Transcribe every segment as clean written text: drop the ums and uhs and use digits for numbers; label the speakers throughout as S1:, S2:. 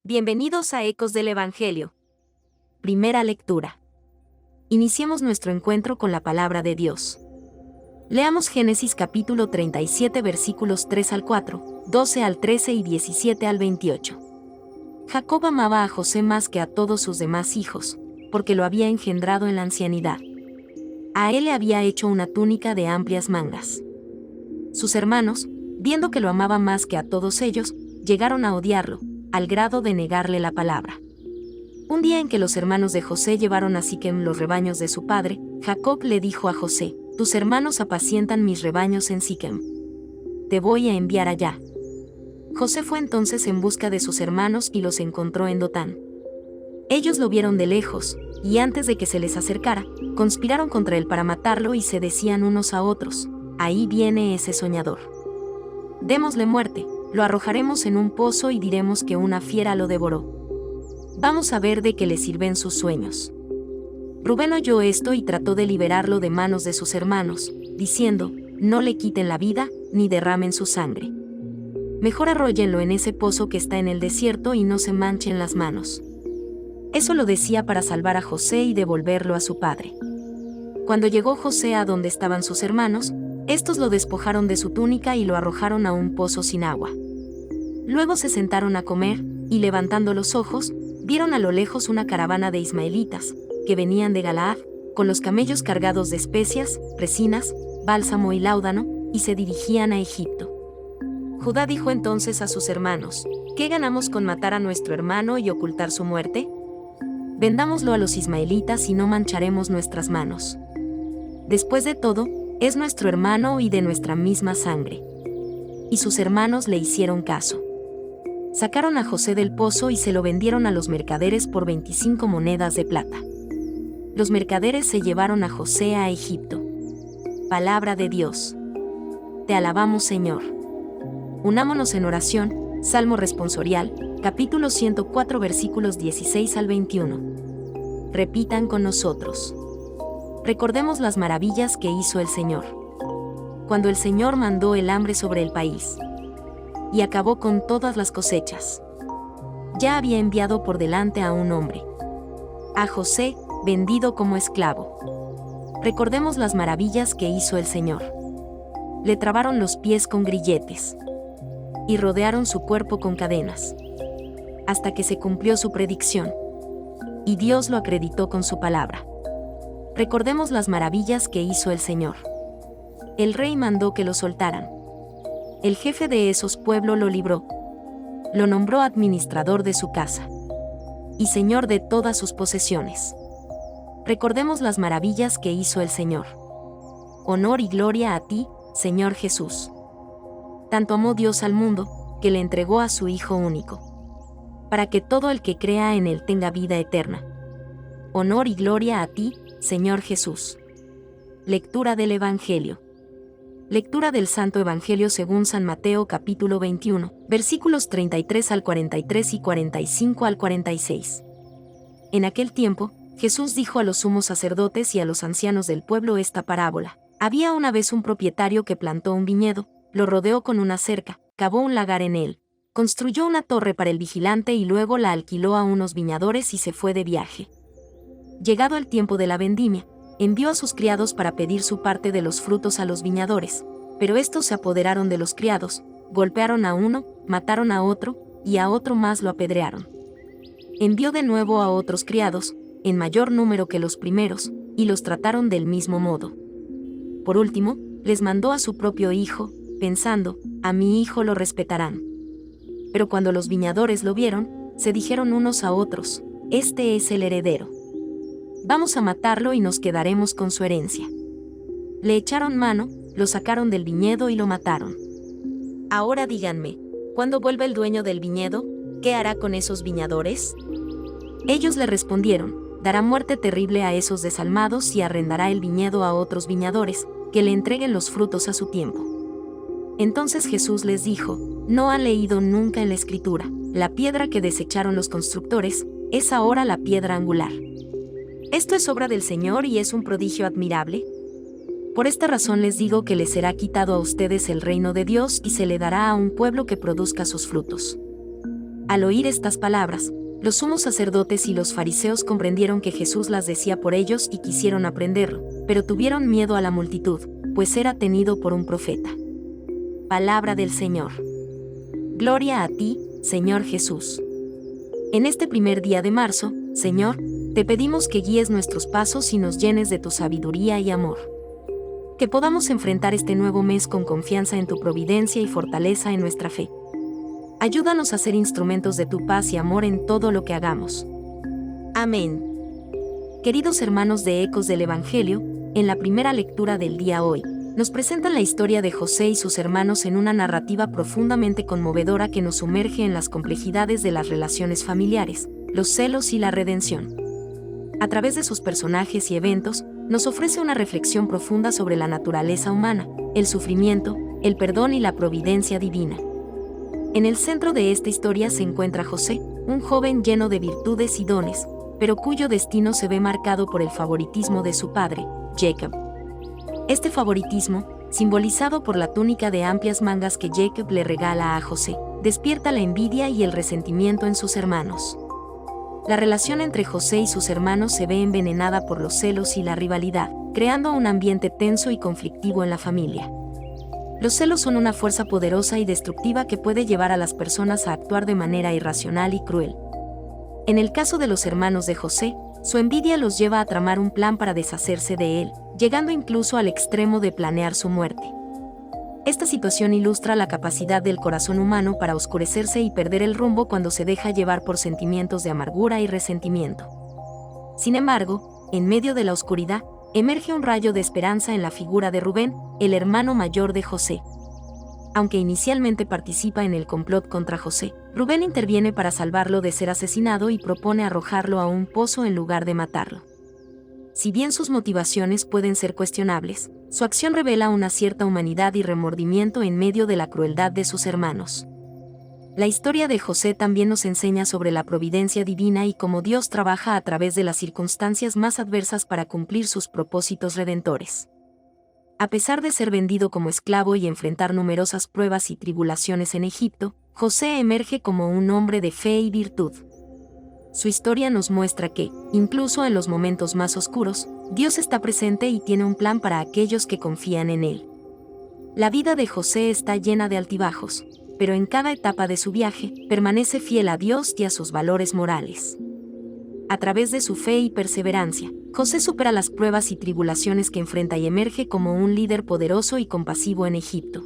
S1: Bienvenidos a Ecos del Evangelio. Primera lectura. Iniciemos nuestro encuentro con la palabra de Dios. Leamos Génesis capítulo 37 versículos 3 al 4, 12 al 13 y 17 al 28. Jacob amaba a José más que a todos sus demás hijos, porque lo había engendrado en la ancianidad. A él le había hecho una túnica de amplias mangas. Sus hermanos, viendo que lo amaba más que a todos ellos, llegaron a odiarlo, al grado de negarle la palabra. Un día en que los hermanos de José llevaron a Siquem los rebaños de su padre, Jacob le dijo a José: «Tus hermanos apacientan mis rebaños en Siquem. Te voy a enviar allá». José fue entonces en busca de sus hermanos y los encontró en Dotán. Ellos lo vieron de lejos, y antes de que se les acercara, conspiraron contra él para matarlo y se decían unos a otros: «Ahí viene ese soñador. Démosle muerte, lo arrojaremos en un pozo y diremos que una fiera lo devoró. Vamos a ver de qué le sirven sus sueños». Rubén oyó esto y trató de liberarlo de manos de sus hermanos, diciendo: «No le quiten la vida, ni derramen su sangre. Mejor arróllenlo en ese pozo que está en el desierto y no se manchen las manos». Eso lo decía para salvar a José y devolverlo a su padre. Cuando llegó José a donde estaban sus hermanos, estos lo despojaron de su túnica y lo arrojaron a un pozo sin agua. Luego se sentaron a comer, y levantando los ojos, vieron a lo lejos una caravana de ismaelitas, que venían de Galaad, con los camellos cargados de especias, resinas, bálsamo y láudano, y se dirigían a Egipto. Judá dijo entonces a sus hermanos: «¿Qué ganamos con matar a nuestro hermano y ocultar su muerte? Vendámoslo a los ismaelitas y no mancharemos nuestras manos. Después de todo, es nuestro hermano y de nuestra misma sangre». Y sus hermanos le hicieron caso. Sacaron a José del pozo y se lo vendieron a los mercaderes por 25 monedas de plata. Los mercaderes se llevaron a José a Egipto. Palabra de Dios. Te alabamos, Señor. Unámonos en oración. Salmo responsorial, capítulo 104 versículos 16 al 21. Repitan con nosotros. Recordemos las maravillas que hizo el Señor. Cuando el Señor mandó el hambre sobre el país y acabó con todas las cosechas, ya había enviado por delante a un hombre, a José, vendido como esclavo. Recordemos las maravillas que hizo el Señor. Le trabaron los pies con grilletes y rodearon su cuerpo con cadenas, hasta que se cumplió su predicción, y Dios lo acreditó con su palabra. Recordemos las maravillas que hizo el Señor. El rey mandó que lo soltaran. El jefe de esos pueblos lo libró. Lo nombró administrador de su casa y señor de todas sus posesiones. Recordemos las maravillas que hizo el Señor. Honor y gloria a ti, Señor Jesús. Tanto amó Dios al mundo, que le entregó a su Hijo único, para que todo el que crea en él tenga vida eterna. Honor y gloria a ti, Señor Jesús. Lectura del Evangelio. Lectura del Santo Evangelio según San Mateo capítulo 21, versículos 33 al 43 y 45 al 46. En aquel tiempo, Jesús dijo a los sumos sacerdotes y a los ancianos del pueblo esta parábola. Había una vez un propietario que plantó un viñedo, lo rodeó con una cerca, cavó un lagar en él, construyó una torre para el vigilante y luego la alquiló a unos viñadores y se fue de viaje. Llegado el tiempo de la vendimia, envió a sus criados para pedir su parte de los frutos a los viñadores, pero estos se apoderaron de los criados, golpearon a uno, mataron a otro, y a otro más lo apedrearon. Envió de nuevo a otros criados, en mayor número que los primeros, y los trataron del mismo modo. Por último, les mandó a su propio hijo, pensando: «A mi hijo lo respetarán». Pero cuando los viñadores lo vieron, se dijeron unos a otros: «Este es el heredero. Vamos a matarlo y nos quedaremos con su herencia». Le echaron mano, lo sacaron del viñedo y lo mataron. Ahora díganme, ¿cuándo vuelva el dueño del viñedo, qué hará con esos viñadores? Ellos le respondieron: «Dará muerte terrible a esos desalmados y arrendará el viñedo a otros viñadores, que le entreguen los frutos a su tiempo». Entonces Jesús les dijo: «¿No han leído nunca en la Escritura: la piedra que desecharon los constructores, es ahora la piedra angular? Esto es obra del Señor y es un prodigio admirable? Por esta razón les digo que les será quitado a ustedes el reino de Dios y se le dará a un pueblo que produzca sus frutos». Al oír estas palabras, los sumos sacerdotes y los fariseos comprendieron que Jesús las decía por ellos y quisieron aprenderlo, pero tuvieron miedo a la multitud, pues era tenido por un profeta. Palabra del Señor. Gloria a ti, Señor Jesús. En este primer día de marzo, Señor, te pedimos que guíes nuestros pasos y nos llenes de tu sabiduría y amor. Que podamos enfrentar este nuevo mes con confianza en tu providencia y fortaleza en nuestra fe. Ayúdanos a ser instrumentos de tu paz y amor en todo lo que hagamos. Amén. Queridos hermanos de Ecos del Evangelio, en la primera lectura del día hoy, nos presentan la historia de José y sus hermanos en una narrativa profundamente conmovedora que nos sumerge en las complejidades de las relaciones familiares, los celos y la redención. A través de sus personajes y eventos, nos ofrece una reflexión profunda sobre la naturaleza humana, el sufrimiento, el perdón y la providencia divina. En el centro de esta historia se encuentra José, un joven lleno de virtudes y dones, pero cuyo destino se ve marcado por el favoritismo de su padre, Jacob. Este favoritismo, simbolizado por la túnica de amplias mangas que Jacob le regala a José, despierta la envidia y el resentimiento en sus hermanos. La relación entre José y sus hermanos se ve envenenada por los celos y la rivalidad, creando un ambiente tenso y conflictivo en la familia. Los celos son una fuerza poderosa y destructiva que puede llevar a las personas a actuar de manera irracional y cruel. En el caso de los hermanos de José, su envidia los lleva a tramar un plan para deshacerse de él, llegando incluso al extremo de planear su muerte. Esta situación ilustra la capacidad del corazón humano para oscurecerse y perder el rumbo cuando se deja llevar por sentimientos de amargura y resentimiento. Sin embargo, en medio de la oscuridad, emerge un rayo de esperanza en la figura de Rubén, el hermano mayor de José. Aunque inicialmente participa en el complot contra José, Rubén interviene para salvarlo de ser asesinado y propone arrojarlo a un pozo en lugar de matarlo. Si bien sus motivaciones pueden ser cuestionables, su acción revela una cierta humanidad y remordimiento en medio de la crueldad de sus hermanos. La historia de José también nos enseña sobre la providencia divina y cómo Dios trabaja a través de las circunstancias más adversas para cumplir sus propósitos redentores. A pesar de ser vendido como esclavo y enfrentar numerosas pruebas y tribulaciones en Egipto, José emerge como un hombre de fe y virtud. Su historia nos muestra que, incluso en los momentos más oscuros, Dios está presente y tiene un plan para aquellos que confían en Él. La vida de José está llena de altibajos, pero en cada etapa de su viaje, permanece fiel a Dios y a sus valores morales. A través de su fe y perseverancia, José supera las pruebas y tribulaciones que enfrenta y emerge como un líder poderoso y compasivo en Egipto.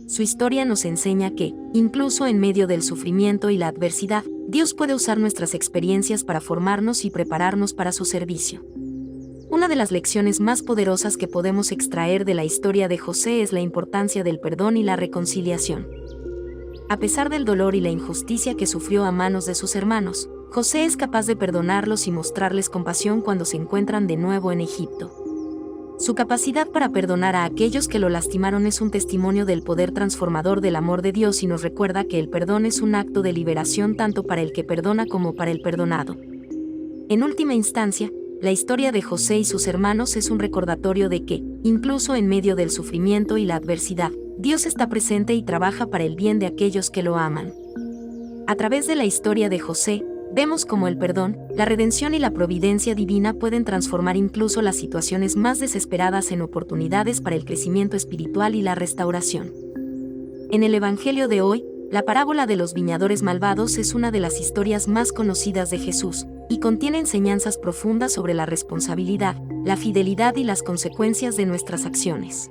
S1: Su historia nos enseña que, incluso en medio del sufrimiento y la adversidad, Dios puede usar nuestras experiencias para formarnos y prepararnos para su servicio. Una de las lecciones más poderosas que podemos extraer de la historia de José es la importancia del perdón y la reconciliación. A pesar del dolor y la injusticia que sufrió a manos de sus hermanos, José es capaz de perdonarlos y mostrarles compasión cuando se encuentran de nuevo en Egipto. Su capacidad para perdonar a aquellos que lo lastimaron es un testimonio del poder transformador del amor de Dios y nos recuerda que el perdón es un acto de liberación tanto para el que perdona como para el perdonado. En última instancia, la historia de José y sus hermanos es un recordatorio de que, incluso en medio del sufrimiento y la adversidad, Dios está presente y trabaja para el bien de aquellos que lo aman. A través de la historia de José, vemos cómo el perdón, la redención y la providencia divina pueden transformar incluso las situaciones más desesperadas en oportunidades para el crecimiento espiritual y la restauración. En el Evangelio de hoy, la parábola de los viñadores malvados es una de las historias más conocidas de Jesús, y contiene enseñanzas profundas sobre la responsabilidad, la fidelidad y las consecuencias de nuestras acciones.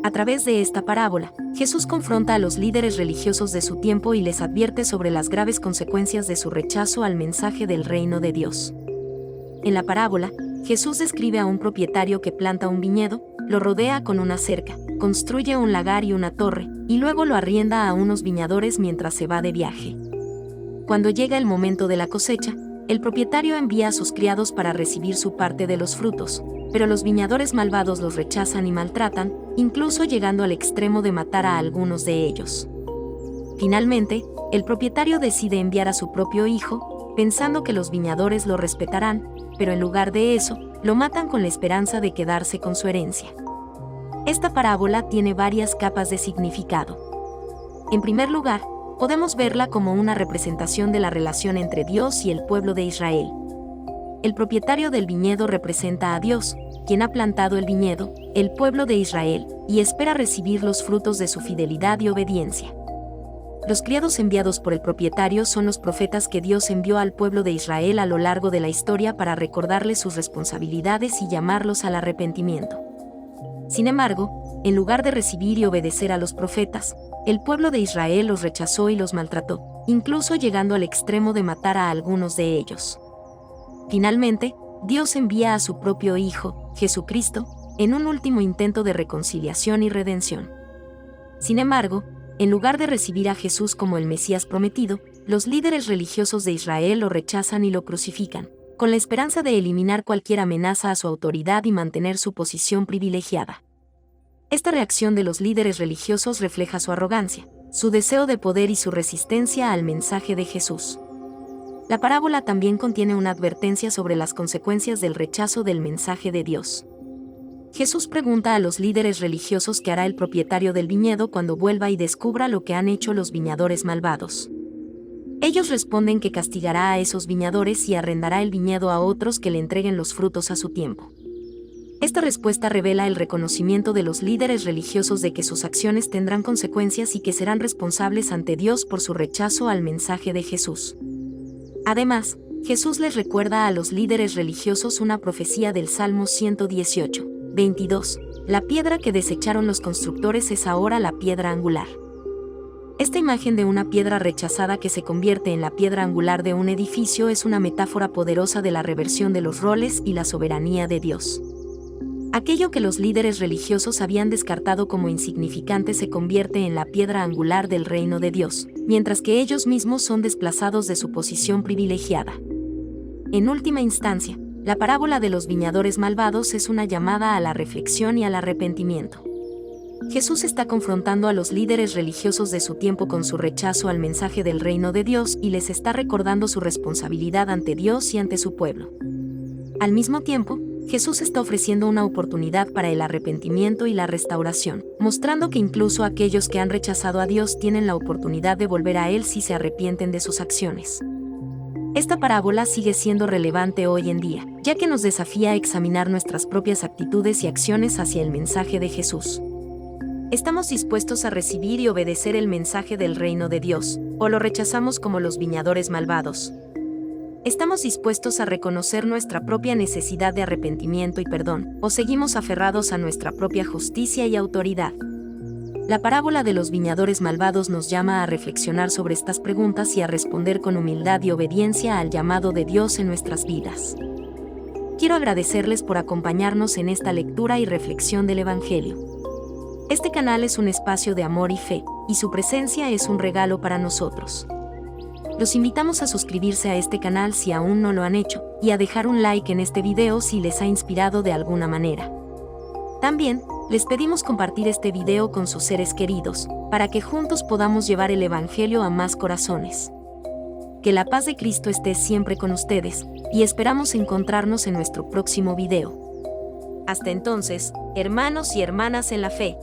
S1: A través de esta parábola, Jesús confronta a los líderes religiosos de su tiempo y les advierte sobre las graves consecuencias de su rechazo al mensaje del reino de Dios. En la parábola, Jesús describe a un propietario que planta un viñedo, lo rodea con una cerca, construye un lagar y una torre, y luego lo arrienda a unos viñadores mientras se va de viaje. Cuando llega el momento de la cosecha, el propietario envía a sus criados para recibir su parte de los frutos, pero los viñadores malvados los rechazan y maltratan, incluso llegando al extremo de matar a algunos de ellos. Finalmente, el propietario decide enviar a su propio hijo, pensando que los viñadores lo respetarán, pero en lugar de eso, lo matan con la esperanza de quedarse con su herencia. Esta parábola tiene varias capas de significado. En primer lugar, podemos verla como una representación de la relación entre Dios y el pueblo de Israel. El propietario del viñedo representa a Dios, quien ha plantado el viñedo, el pueblo de Israel, y espera recibir los frutos de su fidelidad y obediencia. Los criados enviados por el propietario son los profetas que Dios envió al pueblo de Israel a lo largo de la historia para recordarles sus responsabilidades y llamarlos al arrepentimiento. Sin embargo, en lugar de recibir y obedecer a los profetas, el pueblo de Israel los rechazó y los maltrató, incluso llegando al extremo de matar a algunos de ellos. Finalmente, Dios envía a su propio Hijo, Jesucristo, en un último intento de reconciliación y redención. Sin embargo, en lugar de recibir a Jesús como el Mesías prometido, los líderes religiosos de Israel lo rechazan y lo crucifican, con la esperanza de eliminar cualquier amenaza a su autoridad y mantener su posición privilegiada. Esta reacción de los líderes religiosos refleja su arrogancia, su deseo de poder y su resistencia al mensaje de Jesús. La parábola también contiene una advertencia sobre las consecuencias del rechazo del mensaje de Dios. Jesús pregunta a los líderes religiosos qué hará el propietario del viñedo cuando vuelva y descubra lo que han hecho los viñadores malvados. Ellos responden que castigará a esos viñadores y arrendará el viñedo a otros que le entreguen los frutos a su tiempo. Esta respuesta revela el reconocimiento de los líderes religiosos de que sus acciones tendrán consecuencias y que serán responsables ante Dios por su rechazo al mensaje de Jesús. Además, Jesús les recuerda a los líderes religiosos una profecía del Salmo 118, 22. La piedra que desecharon los constructores es ahora la piedra angular. Esta imagen de una piedra rechazada que se convierte en la piedra angular de un edificio es una metáfora poderosa de la reversión de los roles y la soberanía de Dios. Aquello que los líderes religiosos habían descartado como insignificante se convierte en la piedra angular del reino de Dios, mientras que ellos mismos son desplazados de su posición privilegiada. En última instancia, la parábola de los viñadores malvados es una llamada a la reflexión y al arrepentimiento. Jesús está confrontando a los líderes religiosos de su tiempo con su rechazo al mensaje del reino de Dios y les está recordando su responsabilidad ante Dios y ante su pueblo. Al mismo tiempo, Jesús está ofreciendo una oportunidad para el arrepentimiento y la restauración, mostrando que incluso aquellos que han rechazado a Dios tienen la oportunidad de volver a Él si se arrepienten de sus acciones. Esta parábola sigue siendo relevante hoy en día, ya que nos desafía a examinar nuestras propias actitudes y acciones hacia el mensaje de Jesús. ¿Estamos dispuestos a recibir y obedecer el mensaje del reino de Dios, o lo rechazamos como los viñadores malvados? ¿Estamos dispuestos a reconocer nuestra propia necesidad de arrepentimiento y perdón, o seguimos aferrados a nuestra propia justicia y autoridad? La parábola de los viñadores malvados nos llama a reflexionar sobre estas preguntas y a responder con humildad y obediencia al llamado de Dios en nuestras vidas. Quiero agradecerles por acompañarnos en esta lectura y reflexión del Evangelio. Este canal es un espacio de amor y fe, y su presencia es un regalo para nosotros. Los invitamos a suscribirse a este canal si aún no lo han hecho, y a dejar un like en este video si les ha inspirado de alguna manera. También, les pedimos compartir este video con sus seres queridos, para que juntos podamos llevar el Evangelio a más corazones. Que la paz de Cristo esté siempre con ustedes, y esperamos encontrarnos en nuestro próximo video. Hasta entonces, hermanos y hermanas en la fe.